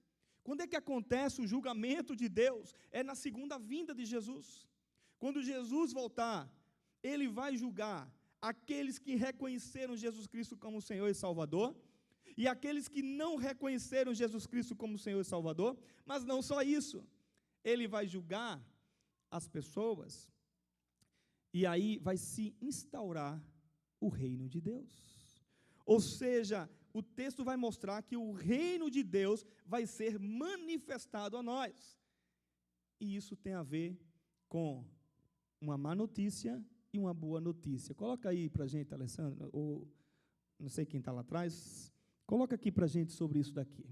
Quando é que acontece o julgamento de Deus? É na segunda vinda de Jesus. Quando Jesus voltar, ele vai julgar aqueles que reconheceram Jesus Cristo como Senhor e Salvador, e aqueles que não reconheceram Jesus Cristo como Senhor e Salvador, mas não só isso, ele vai julgar as pessoas, e aí vai se instaurar o reino de Deus. Ou seja, o texto vai mostrar que o reino de Deus vai ser manifestado a nós, e isso tem a ver com uma má notícia e uma boa notícia. Coloca aí para a gente, Alessandro, ou não sei quem está lá atrás, coloca aqui para a gente sobre isso daqui.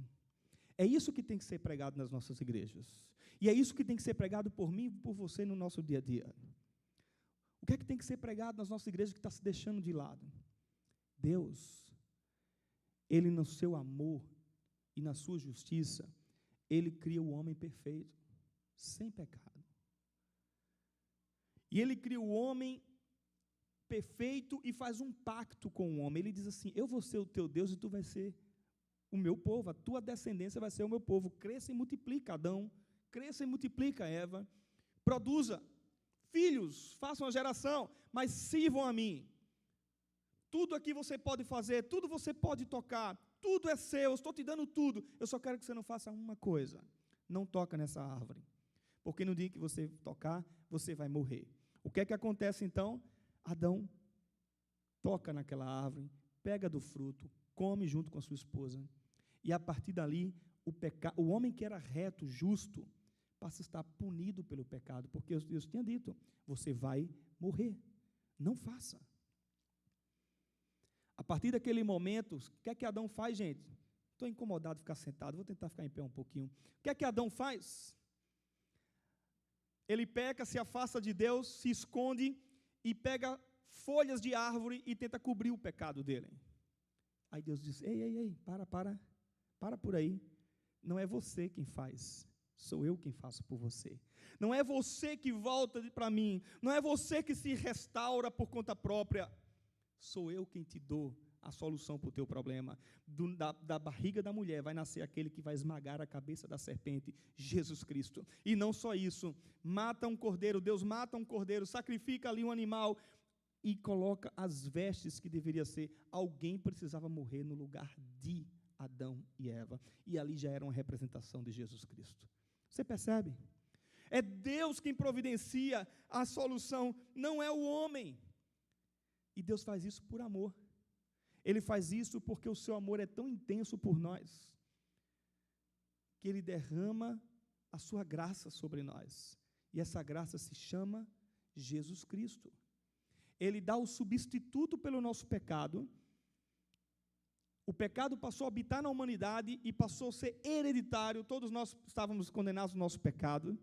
É isso que tem que ser pregado nas nossas igrejas. E é isso que tem que ser pregado por mim e por você no nosso dia a dia. O que é que tem que ser pregado nas nossas igrejas que está se deixando de lado? Deus, ele no seu amor e na sua justiça, ele cria o homem perfeito, sem pecado. E ele cria o homem perfeito e faz um pacto com o homem. Ele diz assim, eu vou ser o teu Deus e tu vai ser o meu povo, a tua descendência vai ser o meu povo. Cresça e multiplica, Adão, cresça e multiplica, Eva, produza filhos, façam a geração, mas sirvam a mim. tudo aqui você pode fazer, tudo você pode tocar, tudo é seu, eu estou te dando tudo. Eu só quero que você não faça uma coisa: não toca nessa árvore, porque no dia que você tocar, você vai morrer. O que é que acontece então? Adão toca naquela árvore, pega do fruto, come junto com a sua esposa, e a partir dali, o homem que era reto, justo, passa a estar punido pelo pecado, porque Deus tinha dito: você vai morrer, não faça. A partir daquele momento, o que é que Adão faz, gente? Estou incomodado de ficar sentado, vou tentar ficar em pé um pouquinho. O que é que Adão faz? Ele peca, se afasta de Deus, se esconde e pega folhas de árvore e tenta cobrir o pecado dele. Aí Deus diz: ei, para por aí. Não é você quem faz, sou eu quem faço por você. Não é você que volta para mim, não é você que se restaura por conta própria. Sou eu quem te dou a solução para o teu problema. Da barriga da mulher vai nascer aquele que vai esmagar a cabeça da serpente, Jesus Cristo. E não só isso, mata um cordeiro, Deus mata um cordeiro, sacrifica ali um animal e coloca as vestes que deveria ser. Alguém precisava morrer no lugar de Adão e Eva. E ali já era uma representação de Jesus Cristo. Você percebe? É Deus quem providencia a solução, não é o homem. E Deus faz isso por amor. Ele faz isso porque o seu amor é tão intenso por nós, que Ele derrama a sua graça sobre nós. E essa graça se chama Jesus Cristo. Ele dá o substituto pelo nosso pecado. O pecado passou a habitar na humanidade e passou a ser hereditário. Todos nós estávamos condenados ao nosso pecado.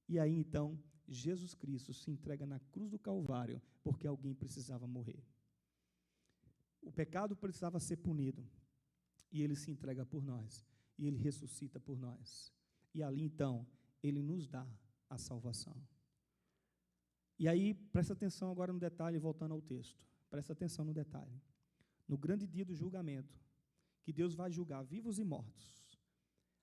E aí então, Jesus Cristo se entrega na cruz do Calvário, porque alguém precisava morrer. O pecado precisava ser punido, e Ele se entrega por nós, e Ele ressuscita por nós. E ali então, Ele nos dá a salvação. E aí, presta atenção agora no detalhe, voltando ao texto. Presta atenção no detalhe. No grande dia do julgamento, que Deus vai julgar vivos e mortos,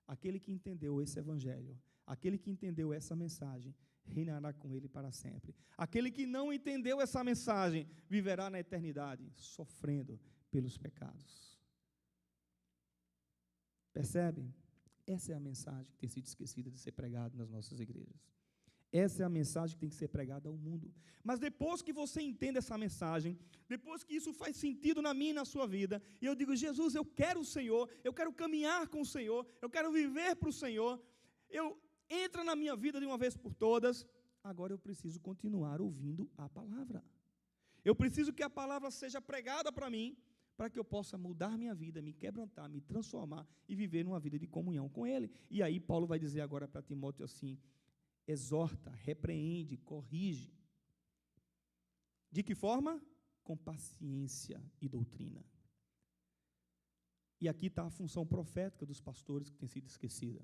aquele que entendeu esse evangelho, aquele que entendeu essa mensagem, reinará com Ele para sempre. Aquele que não entendeu essa mensagem, viverá na eternidade, sofrendo pelos pecados. Percebe? Essa é a mensagem que tem sido esquecida de ser pregada nas nossas igrejas. Essa é a mensagem que tem que ser pregada ao mundo. Mas depois que você entende essa mensagem, depois que isso faz sentido na minha e na sua vida, e eu digo: Jesus, eu quero o Senhor, eu quero caminhar com o Senhor, eu quero viver para o Senhor, entra na minha vida de uma vez por todas. Agora eu preciso continuar ouvindo a palavra. Eu preciso que a palavra seja pregada para mim, para que eu possa mudar minha vida, me quebrantar, me transformar e viver numa vida de comunhão com Ele. E aí Paulo vai dizer agora para Timóteo assim: exorta, repreende, corrige. De que forma? Com paciência e doutrina. E aqui está a função profética dos pastores que tem sido esquecida.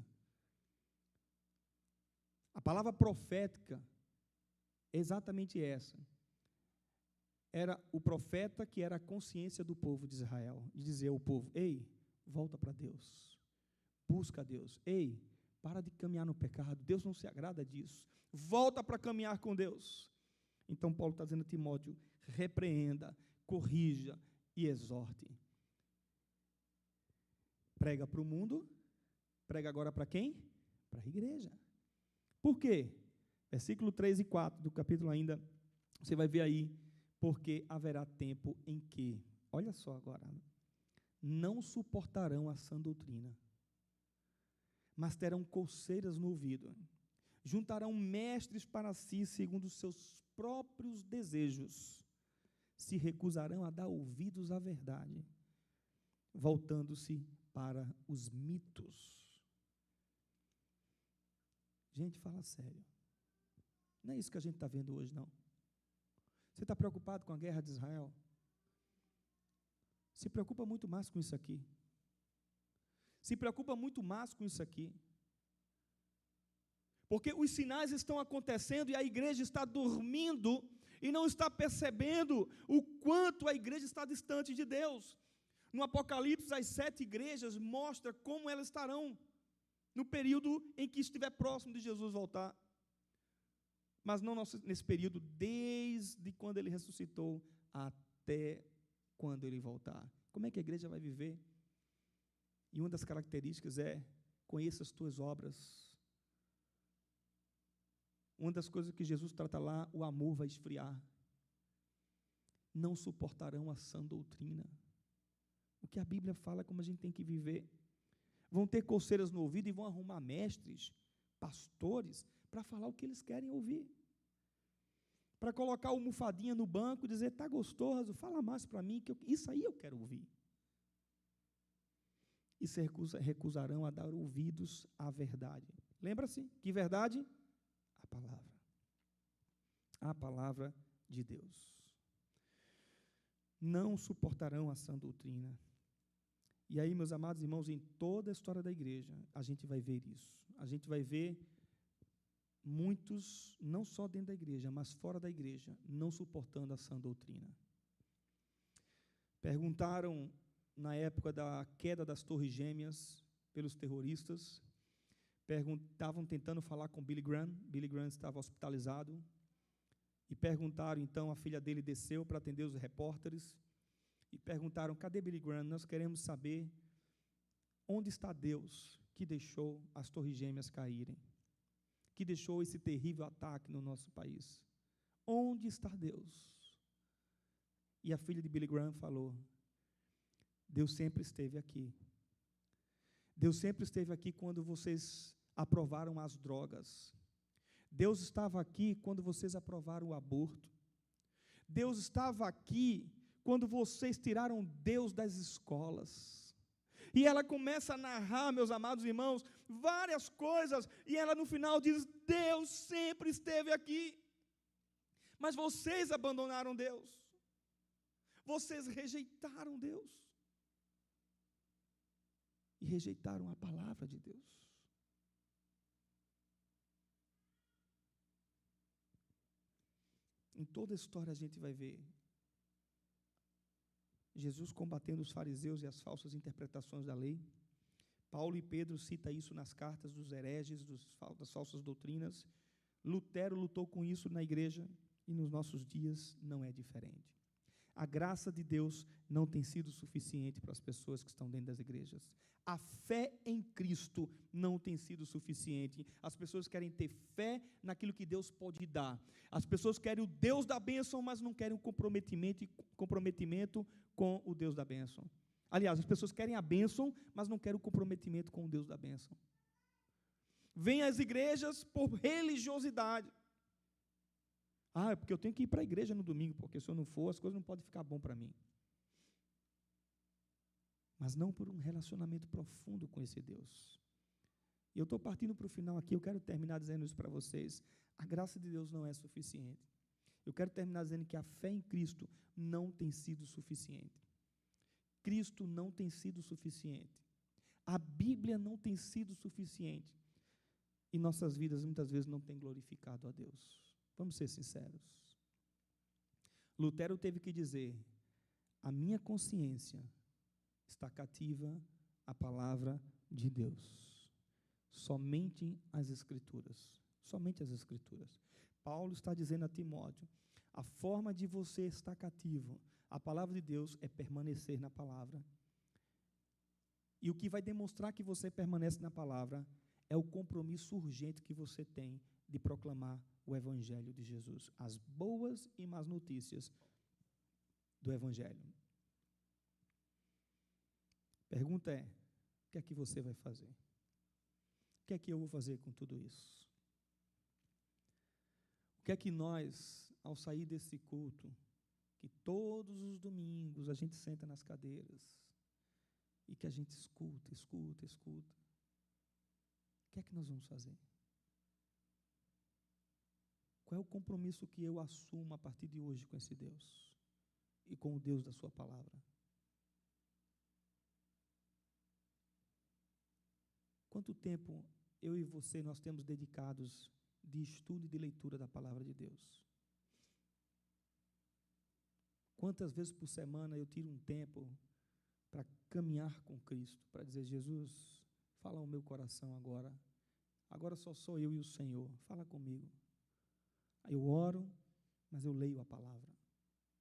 A palavra profética é exatamente essa. Era o profeta que era a consciência do povo de Israel, de dizer ao povo: ei, volta para Deus, busca a Deus, ei, para de caminhar no pecado, Deus não se agrada disso, volta para caminhar com Deus. Então Paulo está dizendo a Timóteo: repreenda, corrija e exorte. Prega para o mundo, prega agora para quem? Para a igreja. Por quê? Versículo 3 e 4 do capítulo ainda, você vai ver aí: porque haverá tempo em que, olha só agora, não suportarão a sã doutrina, mas terão coceiras no ouvido, juntarão mestres para si segundo os seus próprios desejos, se recusarão a dar ouvidos à verdade, voltando-se para os mitos. Gente, fala sério. Não é isso que a gente está vendo hoje, não. Você está preocupado com a guerra de Israel? Se preocupa muito mais com isso aqui. Se preocupa muito mais com isso aqui. Porque os sinais estão acontecendo e a igreja está dormindo e não está percebendo o quanto a igreja está distante de Deus. No Apocalipse, as 7 igrejas mostram como elas estarão no período em que estiver próximo de Jesus voltar. Mas não nesse período, desde quando Ele ressuscitou até quando Ele voltar. Como é que a igreja vai viver? E uma das características é: conheça as tuas obras. Uma das coisas que Jesus trata lá, o amor vai esfriar. Não suportarão a sã doutrina. O que a Bíblia fala, como a gente tem que viver. Vão ter coceiras no ouvido e vão arrumar mestres, pastores, para falar o que eles querem ouvir. Para colocar o almofadinha no banco e dizer: está gostoso, fala mais para mim, que isso aí eu quero ouvir. E se recusarão a dar ouvidos à verdade. Lembra-se, que verdade? A palavra. A palavra de Deus. Não suportarão a sã doutrina. E aí, meus amados irmãos, em toda a história da igreja, a gente vai ver isso. A gente vai ver muitos, não só dentro da igreja, mas fora da igreja, não suportando a sã doutrina. Perguntaram, na época da queda das Torres Gêmeas, pelos terroristas, estavam tentando falar com Billy Graham estava hospitalizado, e perguntaram, então, a filha dele desceu para atender os repórteres, e perguntaram: cadê Billy Graham? Nós queremos saber onde está Deus que deixou as Torres Gêmeas caírem, que deixou esse terrível ataque no nosso país. Onde está Deus? E a filha de Billy Graham falou: Deus sempre esteve aqui. Deus sempre esteve aqui quando vocês aprovaram as drogas. Deus estava aqui quando vocês aprovaram o aborto. Deus estava aqui quando vocês tiraram Deus das escolas. E ela começa a narrar, meus amados irmãos, várias coisas, e ela no final diz: Deus sempre esteve aqui, mas vocês abandonaram Deus, vocês rejeitaram Deus, e rejeitaram a palavra de Deus. Em toda a história a gente vai ver Jesus combatendo os fariseus e as falsas interpretações da lei. Paulo e Pedro citam isso nas cartas dos hereges, das falsas doutrinas. Lutero lutou com isso na igreja e nos nossos dias não é diferente. A graça de Deus não tem sido suficiente para as pessoas que estão dentro das igrejas. A fé em Cristo não tem sido suficiente. As pessoas querem ter fé naquilo que Deus pode dar. As pessoas querem o Deus da bênção, mas não querem o comprometimento com o Deus da bênção. Aliás, as pessoas querem a bênção, mas não querem o comprometimento com o Deus da bênção. Vêm às igrejas por religiosidade. É porque eu tenho que ir para a igreja no domingo, porque se eu não for, as coisas não podem ficar bom para mim. Mas não por um relacionamento profundo com esse Deus. E eu estou partindo para o final aqui, eu quero terminar dizendo isso para vocês. A graça de Deus não é suficiente. Eu quero terminar dizendo que a fé em Cristo não tem sido suficiente. Cristo não tem sido suficiente. A Bíblia não tem sido suficiente. E nossas vidas muitas vezes não têm glorificado a Deus. Vamos ser sinceros. Lutero teve que dizer: a minha consciência está cativa à palavra de Deus. Somente as Escrituras. Somente as Escrituras. Paulo está dizendo a Timóteo: a forma de você estar cativo à palavra de Deus é permanecer na palavra. E o que vai demonstrar que você permanece na palavra é o compromisso urgente que você tem de proclamar o Evangelho de Jesus, as boas e más notícias do Evangelho. Pergunta é: o que é que você vai fazer? O que é que eu vou fazer com tudo isso? O que é que nós, ao sair desse culto, que todos os domingos a gente senta nas cadeiras e que a gente escuta, o que é que nós vamos fazer? Qual é o compromisso que eu assumo a partir de hoje com esse Deus e com o Deus da sua palavra? Quanto tempo eu e você nós temos dedicados de estudo e de leitura da palavra de Deus? Quantas vezes por semana eu tiro um tempo para caminhar com Cristo, para dizer: Jesus, fala ao meu coração agora. Agora só sou eu e o Senhor, fala comigo. Aí eu oro, mas eu leio a palavra,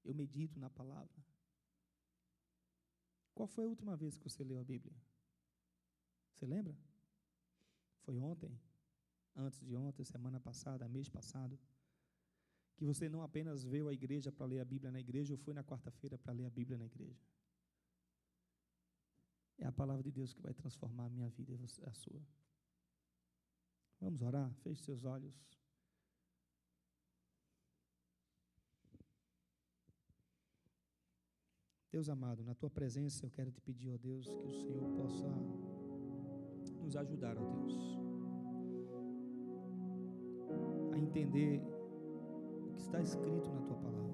eu medito na palavra. Qual foi a última vez que você leu a Bíblia? Você lembra? Foi ontem? Antes de ontem? Semana passada? Mês passado? Que você não apenas veio à igreja para ler a Bíblia na igreja ou foi na quarta-feira para ler a Bíblia na igreja? É a palavra de Deus que vai transformar a minha vida e a sua. Vamos orar? Feche seus olhos. Deus amado, na Tua presença eu quero te pedir, ó Deus, que o Senhor possa nos ajudar, ó Deus, a entender o que está escrito na Tua palavra.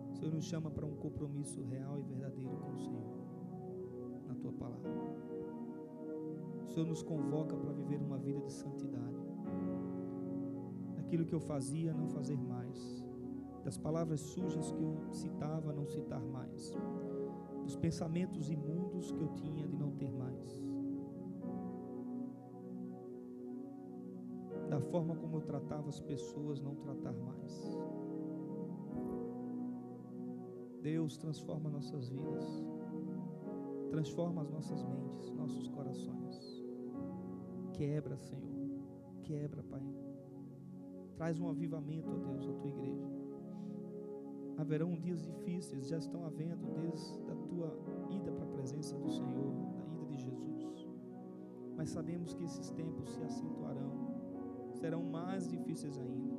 O Senhor nos chama para um compromisso real e verdadeiro com o Senhor, na Tua palavra. O Senhor nos convoca para viver uma vida de santidade. Daquilo que eu fazia, não fazer mais. Das palavras sujas que eu citava, não citar mais. Dos pensamentos imundos que eu tinha de não ter mais. Da forma como eu tratava as pessoas, não tratar mais. Deus, transforma nossas vidas. Transforma as nossas mentes, nossos corações. Quebra, Senhor. Quebra, Pai. Traz um avivamento, ó Deus, à Tua igreja. Haverão dias difíceis, já estão havendo desde a Tua ida para a presença do Senhor, da ida de Jesus. Mas sabemos que esses tempos se acentuarão, serão mais difíceis ainda.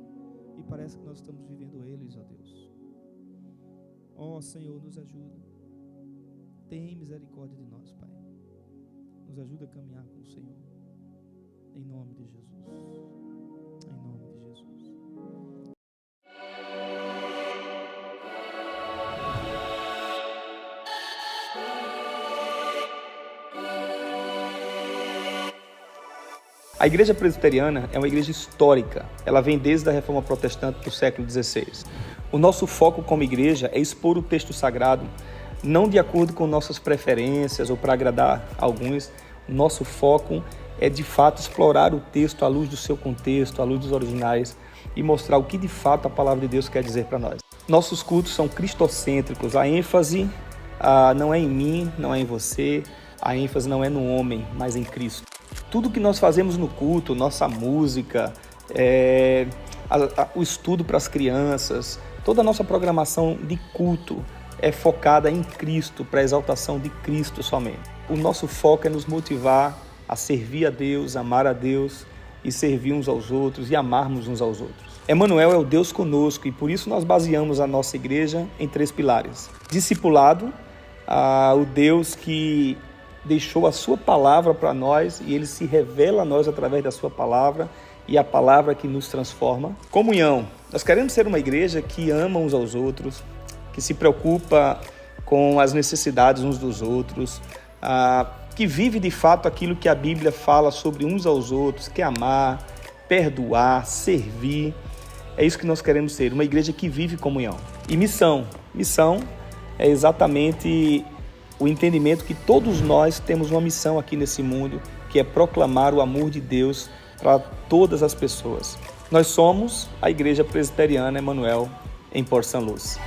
E parece que nós estamos vivendo eles, ó Deus. Ó Senhor, nos ajuda. Tem misericórdia de nós, Pai. Nos ajuda a caminhar com o Senhor. Em nome de Jesus. Em nome de Jesus. A Igreja Presbiteriana é uma igreja histórica. Ela vem desde a Reforma Protestante do século XVI. O nosso foco como igreja é expor o texto sagrado, não de acordo com nossas preferências ou para agradar alguns. O nosso foco é, de fato, explorar o texto à luz do seu contexto, à luz dos originais e mostrar o que, de fato, a palavra de Deus quer dizer para nós. Nossos cultos são cristocêntricos. A ênfase não é em mim, não é em você. A ênfase não é no homem, mas em Cristo. Tudo que nós fazemos no culto, nossa música, o estudo para as crianças, toda a nossa programação de culto é focada em Cristo, para a exaltação de Cristo somente. O nosso foco é nos motivar a servir a Deus, amar a Deus e servir uns aos outros e amarmos uns aos outros. Emmanuel é o Deus conosco e por isso nós baseamos a nossa igreja em 3 pilares. Discipulado, o Deus que deixou a sua palavra para nós e ele se revela a nós através da sua palavra e a palavra que nos transforma. Comunhão. Nós queremos ser uma igreja que ama uns aos outros, que se preocupa com as necessidades uns dos outros, que vive de fato aquilo que a Bíblia fala sobre uns aos outros, que é amar, perdoar, servir. É isso que nós queremos ser, uma igreja que vive comunhão. E missão. Missão é exatamente o entendimento que todos nós temos uma missão aqui nesse mundo, que é proclamar o amor de Deus para todas as pessoas. Nós somos a Igreja Presbiteriana Emmanuel em Port St. Lucie.